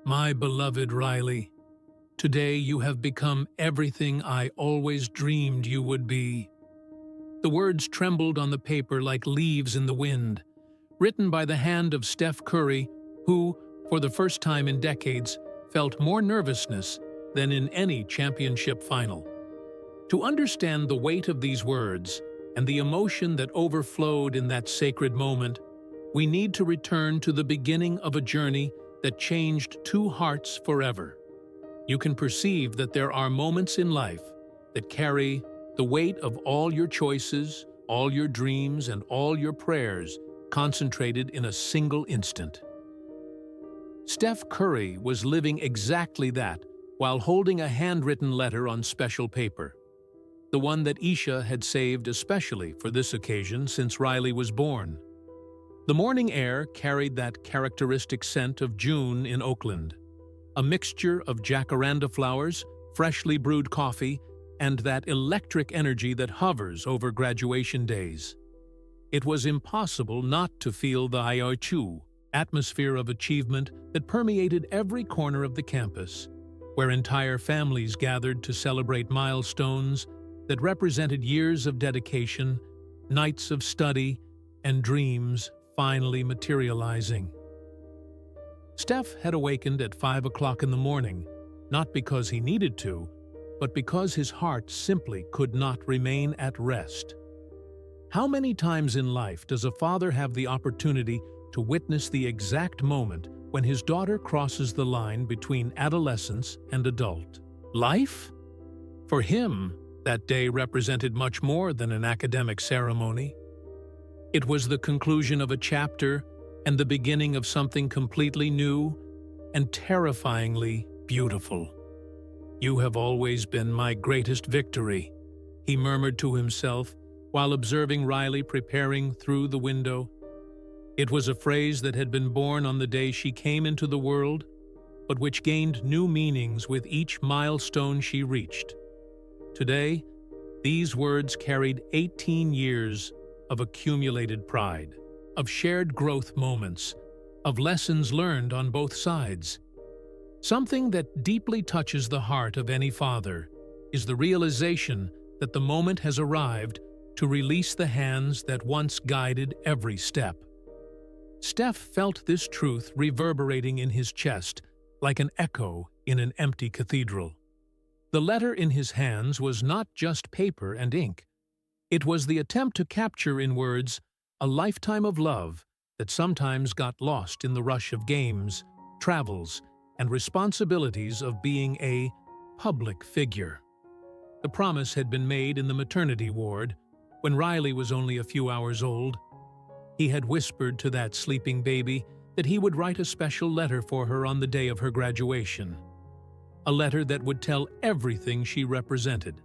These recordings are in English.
My beloved Riley, today you have become everything I always dreamed you would be. The words trembled on the paper like leaves in the wind, written by the hand of Steph Curry, who, for the first time in decades, felt more nervousness than in any championship final. To understand the weight of these words and the emotion that overflowed in that sacred moment, we need to return to the beginning of a journey that changed two hearts forever. You can perceive that there are moments in life that carry the weight of all your choices, all your dreams, and all your prayers concentrated in a single instant. Steph Curry was living exactly that while holding a handwritten letter on special paper, the one that Isha had saved especially for this occasion since Riley was born. The morning air carried that characteristic scent of June in Oakland, a mixture of jacaranda flowers, freshly brewed coffee, and that electric energy that hovers over graduation days. It was impossible not to feel the IOCHU atmosphere of achievement that permeated every corner of the campus, where entire families gathered to celebrate milestones that represented years of dedication, nights of study, and dreams finally materializing. Steph had awakened at 5 o'clock in the morning, not because he needed to, but because his heart simply could not remain at rest. How many times in life does a father have the opportunity to witness the exact moment when his daughter crosses the line between adolescence and adult life? For him, that day represented much more than an academic ceremony. It was the conclusion of a chapter and the beginning of something completely new and terrifyingly beautiful. "You have always been my greatest victory," he murmured to himself while observing Riley preparing through the window. It was a phrase that had been born on the day she came into the world, but which gained new meanings with each milestone she reached. Today, these words carried 18 years of accumulated pride, of shared growth moments, of lessons learned on both sides. Something that deeply touches the heart of any father is the realization that the moment has arrived to release the hands that once guided every step. Steph felt this truth reverberating in his chest like an echo in an empty cathedral. The letter in his hands was not just paper and ink. It was the attempt to capture in words a lifetime of love that sometimes got lost in the rush of games, travels, and responsibilities of being a public figure. The promise had been made in the maternity ward when Riley was only a few hours old. He had whispered to that sleeping baby that he would write a special letter for her on the day of her graduation. A letter that would tell everything she represented,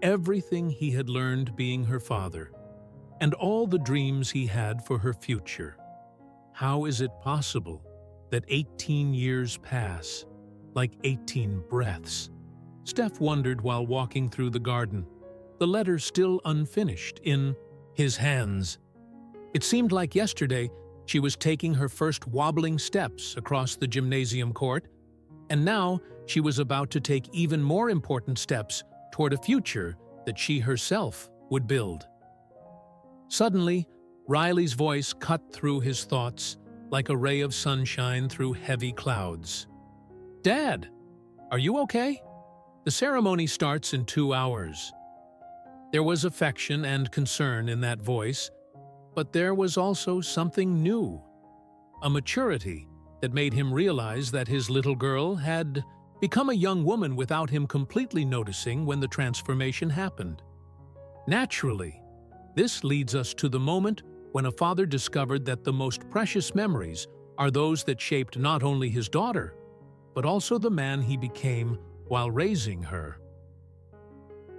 everything he had learned being her father, and all the dreams he had for her future. How is it possible that 18 years pass, like 18 breaths? Steph wondered while walking through the garden, the letter still unfinished in his hands. It seemed like yesterday she was taking her first wobbling steps across the gymnasium court, and now she was about to take even more important steps toward a future that she herself would build. Suddenly, Riley's voice cut through his thoughts like a ray of sunshine through heavy clouds. "Dad, are you okay? The ceremony starts in 2 hours." There was affection and concern in that voice, but there was also something new, a maturity that made him realize that his little girl had become a young woman without him completely noticing when the transformation happened. Naturally, this leads us to the moment when a father discovered that the most precious memories are those that shaped not only his daughter, but also the man he became while raising her.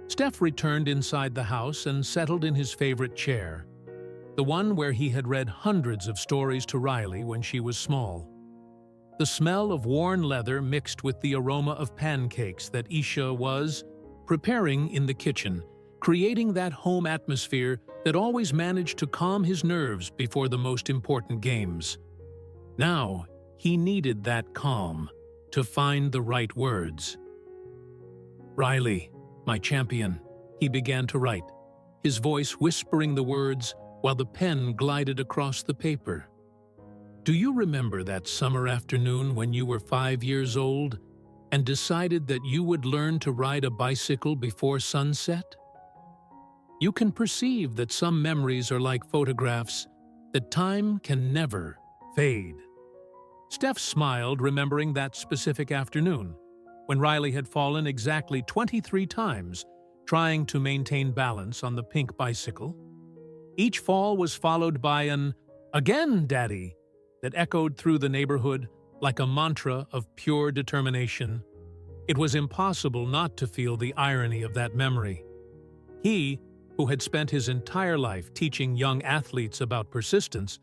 Steph returned inside the house and settled in his favorite chair, the one where he had read hundreds of stories to Riley when she was small. The smell of worn leather mixed with the aroma of pancakes that Isha was preparing in the kitchen, creating that home atmosphere that always managed to calm his nerves before the most important games. Now, he needed that calm, to find the right words. "Riley, my champion," he began to write, his voice whispering the words while the pen glided across the paper. "Do you remember that summer afternoon when you were 5 years old and decided that you would learn to ride a bicycle before sunset? You can perceive that some memories are like photographs, that time can never fade." Steph smiled, remembering that specific afternoon, when Riley had fallen exactly 23 times trying to maintain balance on the pink bicycle. Each fall was followed by an "Again, Daddy!" that echoed through the neighborhood like a mantra of pure determination. It was impossible not to feel the irony of that memory. He, who had spent his entire life teaching young athletes about persistence,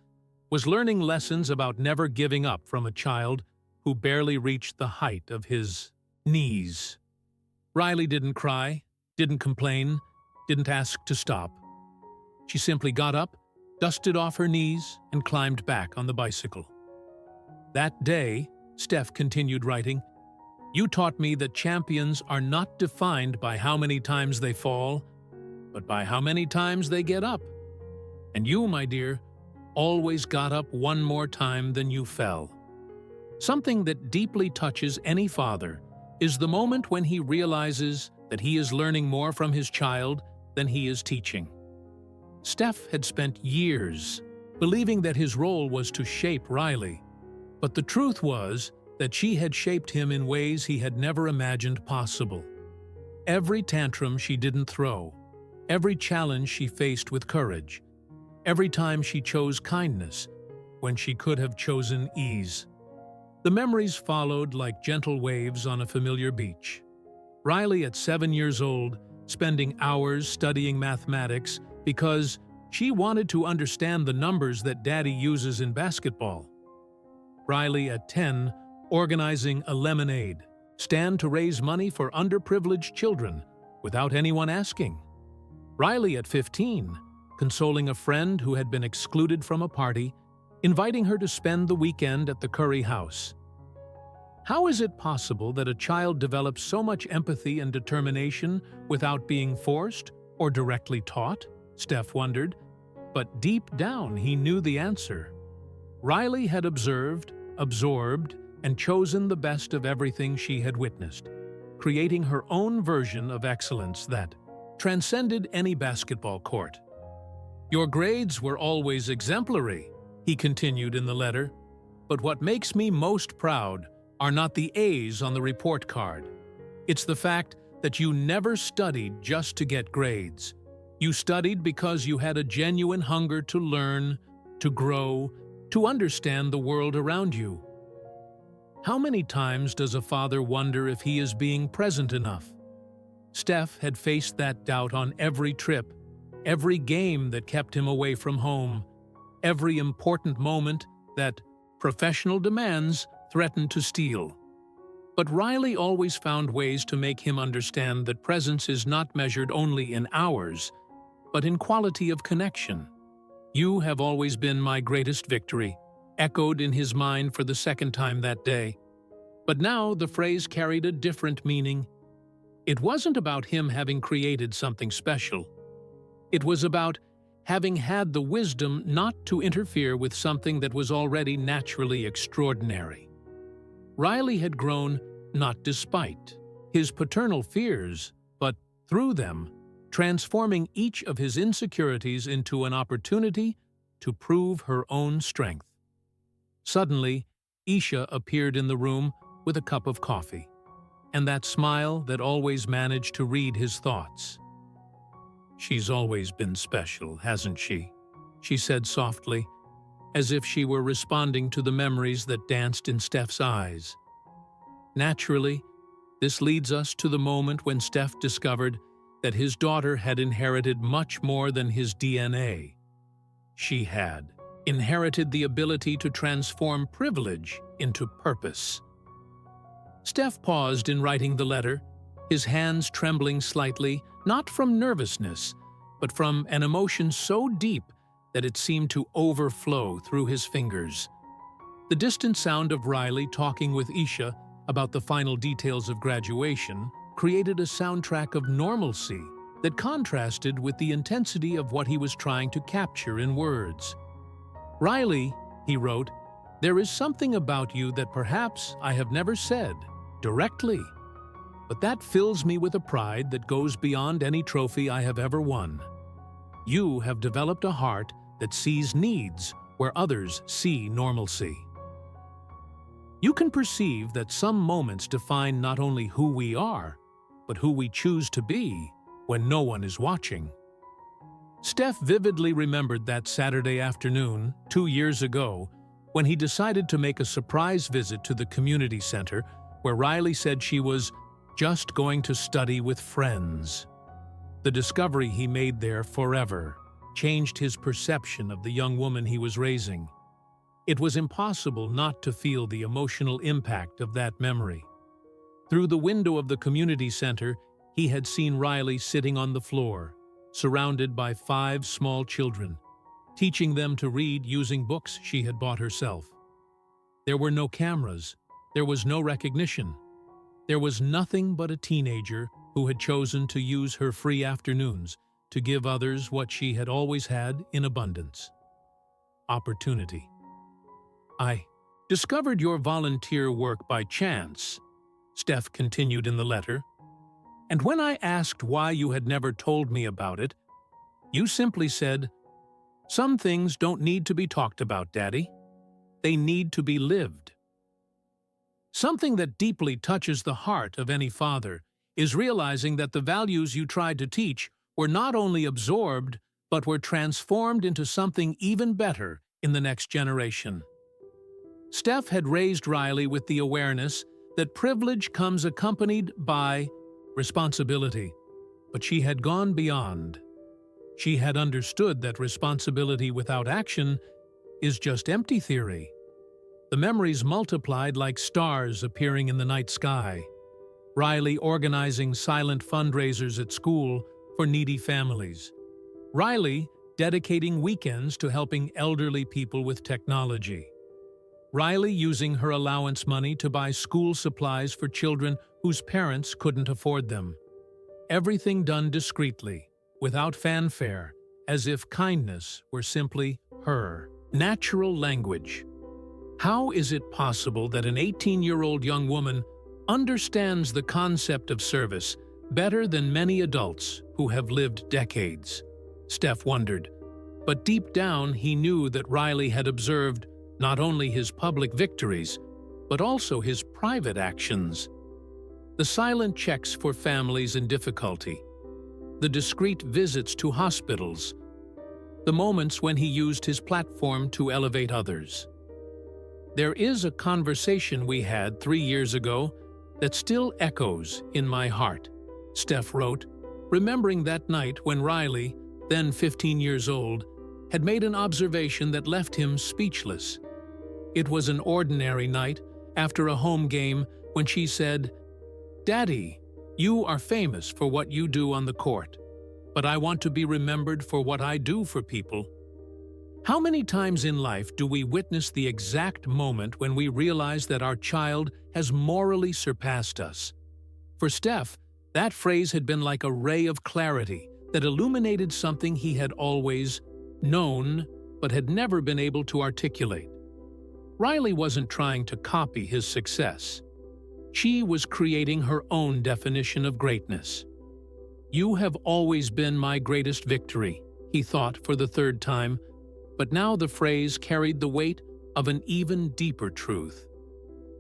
was learning lessons about never giving up from a child who barely reached the height of his knees. Riley didn't cry, didn't complain, didn't ask to stop. She simply got up, dusted off her knees, and climbed back on the bicycle. That day, Steph continued writing, "You taught me that champions are not defined by how many times they fall, but by how many times they get up. And you, my dear, always got up one more time than you fell." Something that deeply touches any father is the moment when he realizes that he is learning more from his child than he is teaching. Steph had spent years believing that his role was to shape Riley, but the truth was that she had shaped him in ways he had never imagined possible. Every tantrum she didn't throw, every challenge she faced with courage, every time she chose kindness when she could have chosen ease. The memories followed like gentle waves on a familiar beach. Riley, at 7 years old, spending hours studying mathematics because she wanted to understand the numbers that Daddy uses in basketball. Riley, at 10, organizing a lemonade stand to raise money for underprivileged children without anyone asking. Riley, at 15, consoling a friend who had been excluded from a party, inviting her to spend the weekend at the Curry house. How is it possible that a child develops so much empathy and determination without being forced or directly taught? Steph wondered, but deep down he knew the answer. Riley had observed, absorbed, and chosen the best of everything she had witnessed, creating her own version of excellence that transcended any basketball court. "Your grades were always exemplary," he continued in the letter, "but what makes me most proud are not the A's on the report card. It's the fact that you never studied just to get grades. You studied because you had a genuine hunger to learn, to grow, to understand the world around you." How many times does a father wonder if he is being present enough? Steph had faced that doubt on every trip, every game that kept him away from home, every important moment that professional demands threatened to steal. But Riley always found ways to make him understand that presence is not measured only in hours, but in quality of connection. "You have always been my greatest victory," echoed in his mind for the second time that day. But now the phrase carried a different meaning. It wasn't about him having created something special. It was about having had the wisdom not to interfere with something that was already naturally extraordinary. Riley had grown not despite his paternal fears, but through them, transforming each of his insecurities into an opportunity to prove her own strength. Suddenly, Isha appeared in the room with a cup of coffee, and that smile that always managed to read his thoughts. "She's always been special, hasn't she?" she said softly, as if she were responding to the memories that danced in Steph's eyes. Naturally, this leads us to the moment when Steph discovered that his daughter had inherited much more than his DNA. She had inherited the ability to transform privilege into purpose. Steph paused in writing the letter, his hands trembling slightly, not from nervousness, but from an emotion so deep that it seemed to overflow through his fingers. The distant sound of Riley talking with Isha about the final details of graduation created a soundtrack of normalcy that contrasted with the intensity of what he was trying to capture in words. "Riley," he wrote, "there is something about you that perhaps I have never said directly, but that fills me with a pride that goes beyond any trophy I have ever won. You have developed a heart that sees needs where others see normalcy." You can perceive that some moments define not only who we are, but who we choose to be when no one is watching. Steph vividly remembered that Saturday afternoon, 2 years ago, when he decided to make a surprise visit to the community center where Riley said she was just going to study with friends. The discovery he made there forever changed his perception of the young woman he was raising. It was impossible not to feel the emotional impact of that memory. Through the window of the community center, he had seen Riley sitting on the floor, surrounded by 5 small children, teaching them to read using books she had bought herself. There were no cameras, there was no recognition. There was nothing but a teenager who had chosen to use her free afternoons to give others what she had always had in abundance: opportunity. "I discovered your volunteer work by chance," Steph continued in the letter, "and when I asked why you had never told me about it, you simply said, 'Some things don't need to be talked about, Daddy. They need to be lived.' Something that deeply touches the heart of any father is realizing that the values you tried to teach were not only absorbed, but were transformed into something even better in the next generation." Steph had raised Riley with the awareness that privilege comes accompanied by responsibility, but she had gone beyond. She had understood that responsibility without action is just empty theory. The memories multiplied like stars appearing in the night sky. Riley organizing silent fundraisers at school for needy families. Riley dedicating weekends to helping elderly people with technology. Riley using her allowance money to buy school supplies for children whose parents couldn't afford them. Everything done discreetly, without fanfare, as if kindness were simply her natural language. How is it possible that an 18-year-old young woman understands the concept of service better than many adults who have lived decades? Steph wondered. But deep down, he knew that Riley had observed not only his public victories, but also his private actions. The silent checks for families in difficulty, the discreet visits to hospitals, the moments when he used his platform to elevate others. "There is a conversation we had 3 years ago that still echoes in my heart," Steph wrote, remembering that night when Riley, then 15 years old, had made an observation that left him speechless. It was an ordinary night after a home game when she said, "Daddy, you are famous for what you do on the court, but I want to be remembered for what I do for people." How many times in life do we witness the exact moment when we realize that our child has morally surpassed us? For Steph, that phrase had been like a ray of clarity that illuminated something he had always known but had never been able to articulate. Riley wasn't trying to copy his success. She was creating her own definition of greatness. "You have always been my greatest victory," he thought for the 3rd time, but now the phrase carried the weight of an even deeper truth.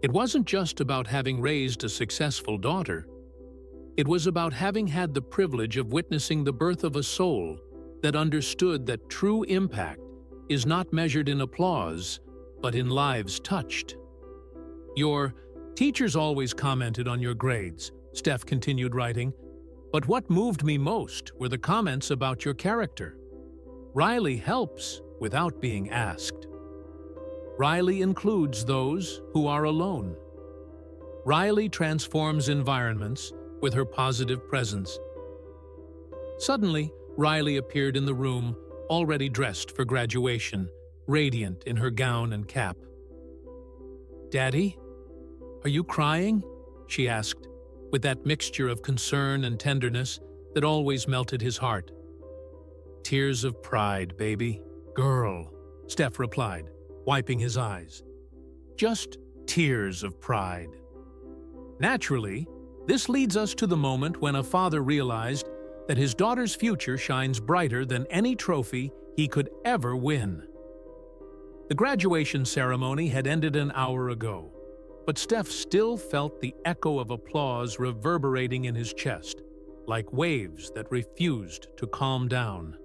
It wasn't just about having raised a successful daughter. It was about having had the privilege of witnessing the birth of a soul that understood that true impact is not measured in applause, but in lives touched. "Your teachers always commented on your grades," Steph continued writing, "but what moved me most were the comments about your character. Riley helps without being asked. Riley includes those who are alone. Riley transforms environments with her positive presence." Suddenly, Riley appeared in the room, already dressed for graduation, radiant in her gown and cap. "Daddy?" "Are you crying?" she asked, with that mixture of concern and tenderness that always melted his heart. "Tears of pride, baby. Girl," Steph replied, wiping his eyes. "Just tears of pride." Naturally, this leads us to the moment when a father realized that his daughter's future shines brighter than any trophy he could ever win. The graduation ceremony had ended an hour ago, but Steph still felt the echo of applause reverberating in his chest, like waves that refused to calm down.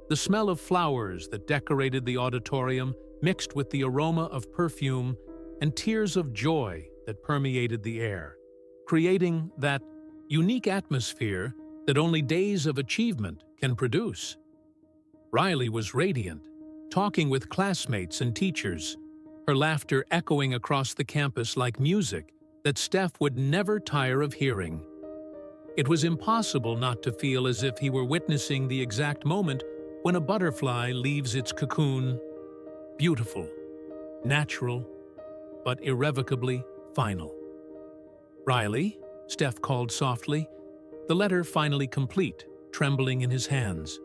The smell of flowers that decorated the auditorium mixed with the aroma of perfume and tears of joy that permeated the air, creating that unique atmosphere that only days of achievement can produce. Riley was radiant, talking with classmates and teachers, her laughter echoing across the campus like music that Steph would never tire of hearing. It was impossible not to feel as if he were witnessing the exact moment when a butterfly leaves its cocoon. Beautiful, natural, but irrevocably final. "Riley," Steph called softly, the letter finally complete, trembling in his hands.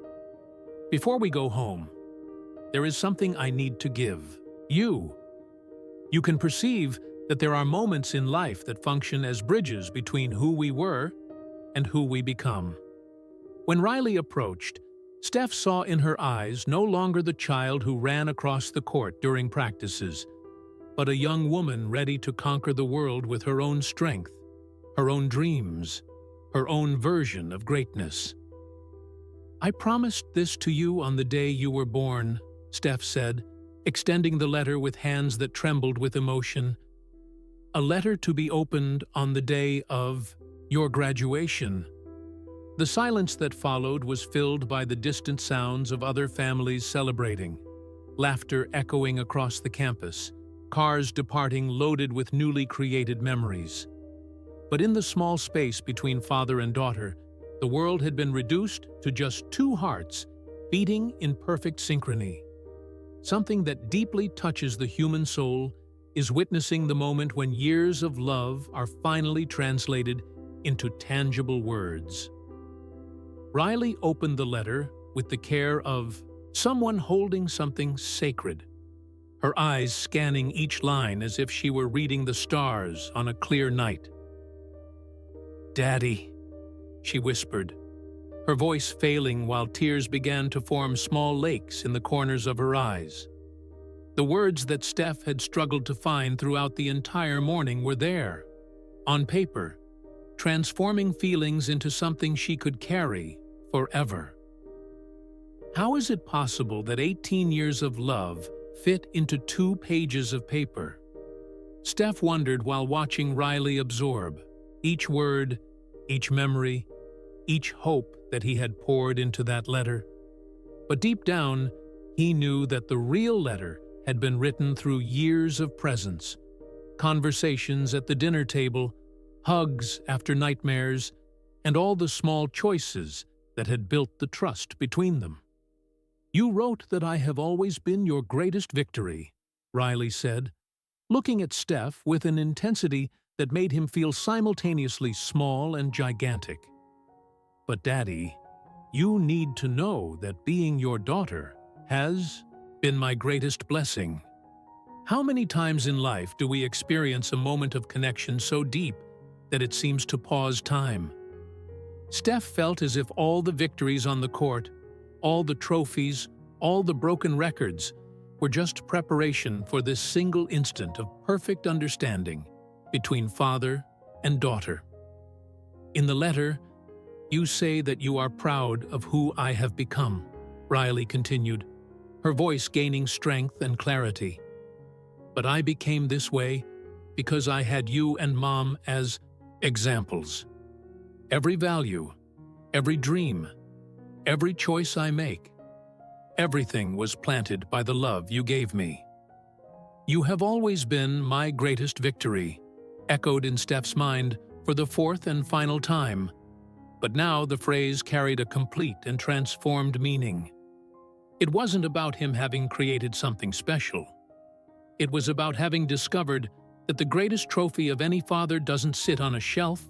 "Before we go home, there is something I need to give you. You can perceive that there are moments in life that function as bridges between who we were and who we become." When Riley approached, Steph saw in her eyes no longer the child who ran across the court during practices, but a young woman ready to conquer the world with her own strength, her own dreams, her own version of greatness. "I promised this to you on the day you were born," Steph said, extending the letter with hands that trembled with emotion. "A letter to be opened on the day of your graduation." The silence that followed was filled by the distant sounds of other families celebrating, laughter echoing across the campus, cars departing loaded with newly created memories. But in the small space between father and daughter, the world had been reduced to just two hearts beating in perfect synchrony. Something that deeply touches the human soul is witnessing the moment when years of love are finally translated into tangible words. Riley opened the letter with the care of someone holding something sacred, her eyes scanning each line as if she were reading the stars on a clear night. "Daddy," she whispered, her voice failing while tears began to form small lakes in the corners of her eyes. The words that Steph had struggled to find throughout the entire morning were there, on paper, transforming feelings into something she could carry forever. How is it possible that 18 years of love fit into 2 pages of paper? Steph wondered while watching Riley absorb each word, each memory, each hope that he had poured into that letter. But deep down, he knew that the real letter had been written through years of presence, conversations at the dinner table, hugs after nightmares, and all the small choices that had built the trust between them. "You wrote that I have always been your greatest victory," Riley said, looking at Steph with an intensity that made him feel simultaneously small and gigantic. "But Daddy, you need to know that being your daughter has been my greatest blessing." How many times in life do we experience a moment of connection so deep that it seems to pause time? Steph felt as if all the victories on the court, all the trophies, all the broken records were just preparation for this single instant of perfect understanding between father and daughter. "In the letter, you say that you are proud of who I have become," Riley continued, her voice gaining strength and clarity. "But I became this way because I had you and Mom as examples. Every value, every dream, every choice I make, everything was planted by the love you gave me." "You have always been my greatest victory," echoed in Steph's mind for the 4th and final time. But now the phrase carried a complete and transformed meaning. It wasn't about him having created something special. It was about having discovered that the greatest trophy of any father doesn't sit on a shelf,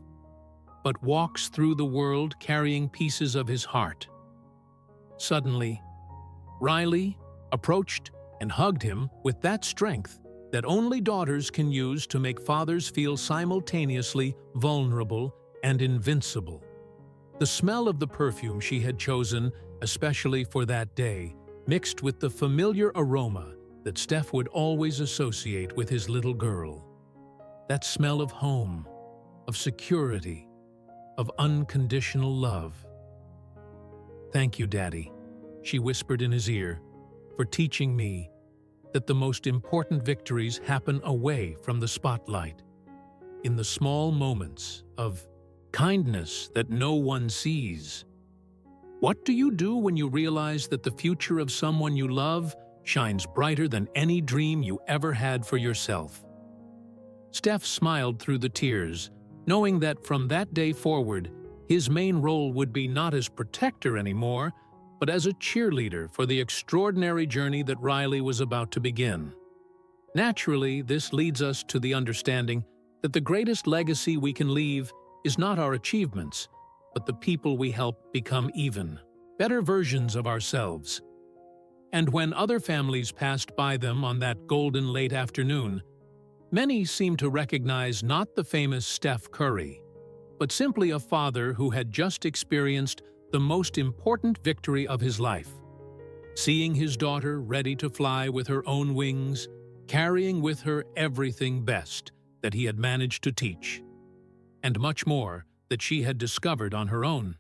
but walks through the world carrying pieces of his heart. Suddenly, Riley approached and hugged him with that strength that only daughters can use to make fathers feel simultaneously vulnerable and invincible. The smell of the perfume she had chosen, especially for that day, mixed with the familiar aroma that Steph would always associate with his little girl. That smell of home, of security, of unconditional love. "Thank you, Daddy," she whispered in his ear, "for teaching me that the most important victories happen away from the spotlight, in the small moments of kindness that no one sees." What do you do when you realize that the future of someone you love shines brighter than any dream you ever had for yourself? Steph smiled through the tears, knowing that from that day forward, his main role would be not as protector anymore, but as a cheerleader for the extraordinary journey that Riley was about to begin. Naturally, this leads us to the understanding that the greatest legacy we can leave is not our achievements, but the people we help become even better versions of ourselves. And when other families passed by them on that golden late afternoon, many seemed to recognize not the famous Steph Curry, but simply a father who had just experienced the most important victory of his life. Seeing his daughter ready to fly with her own wings, carrying with her everything best that he had managed to teach, and much more that she had discovered on her own.